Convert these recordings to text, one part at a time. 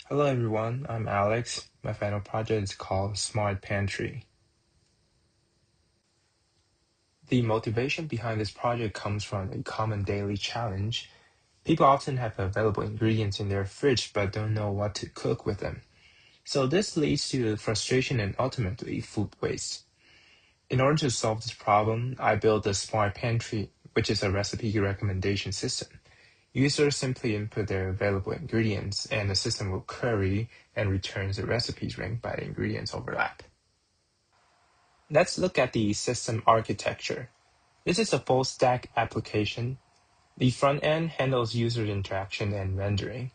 Hello everyone, I'm Alex. My final project is called Smart Pantry. The motivation behind this project comes from a common daily challenge. People often have available ingredients in their fridge but don't know what to cook with them. So this leads to frustration and ultimately food waste. In order to solve this problem, I built the Smart Pantry, which is a recipe recommendation system. Users simply input their available ingredients, and the system will query and returns the recipes ranked by the ingredients overlap. Let's look at the system architecture. This is a full-stack application. The front end handles user interaction and rendering.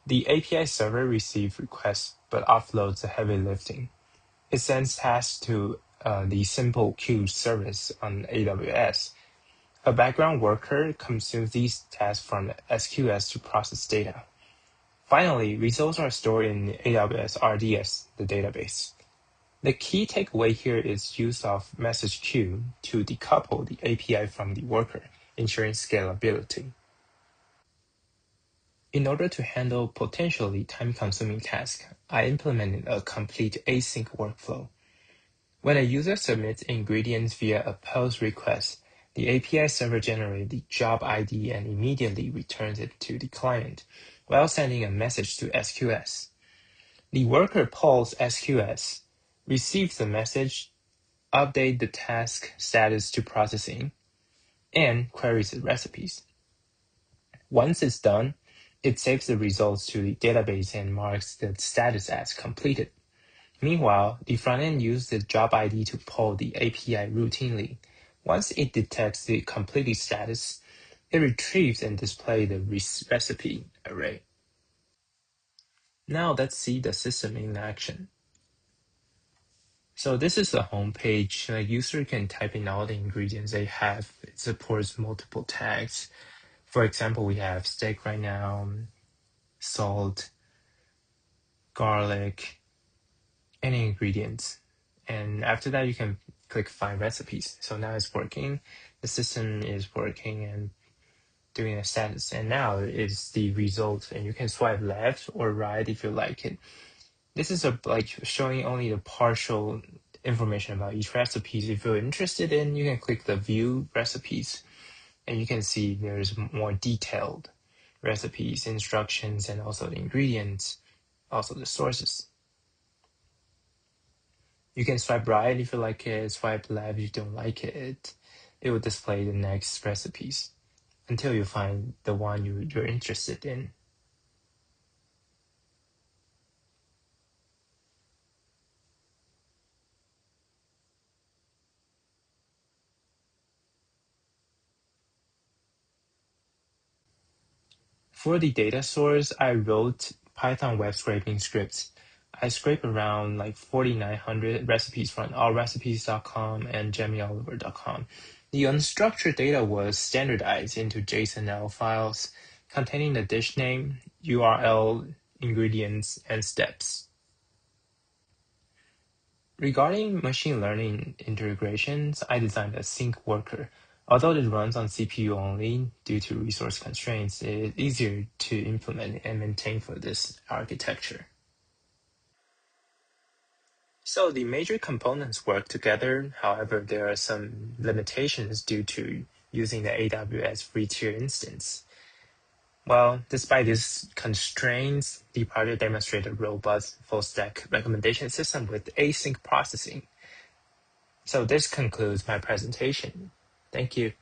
The API server receives requests but offloads the heavy lifting. It sends tasks to the simple queue service on AWS. A background worker consumes these tasks from SQS to process data. Finally, results are stored in AWS RDS, the database. The key takeaway here is use of message queue to decouple the API from the worker, ensuring scalability. In order to handle potentially time-consuming tasks, I implemented a complete async workflow. When a user submits ingredients via a post request, the API server generates the job ID and immediately returns it to the client, while sending a message to SQS. The worker polls SQS, receives the message, update the task status to processing, and queries the recipes. Once it's done, it saves the results to the database and marks the status as completed. Meanwhile, the frontend uses the job ID to poll the API routinely. Once it detects the completed status, it retrieves and displays the recipe array. Now let's see the system in action. So this is the home page. A user can type in all the ingredients they have. It supports multiple tags. For example, we have steak right now, salt, garlic, any ingredients. And after that, you can click find recipes. So now it's working. The system is working and doing a status. And now it's the result. And you can swipe left or right if you like it. This is showing only the partial information about each recipe. If you're interested in, you can click the view recipes and you can see there's more detailed recipes, instructions, and also the ingredients, also the sources. You can swipe right if you like it, swipe left if you don't like it. It will display the next recipes until you find the one you're interested in. For the data source, I wrote Python web scraping scripts. I scrape around like 4,900 recipes from allrecipes.com and JammyOliver.com. The unstructured data was standardized into JSON-L files containing the dish name, URL, ingredients, and steps. Regarding machine learning integrations, I designed a sync worker. Although it runs on CPU only due to resource constraints, it is easier to implement and maintain for this architecture. So the major components work together. However, there are some limitations due to using the AWS free tier instance. Well, despite these constraints, the project demonstrated a robust full-stack recommendation system with async processing. So this concludes my presentation. Thank you.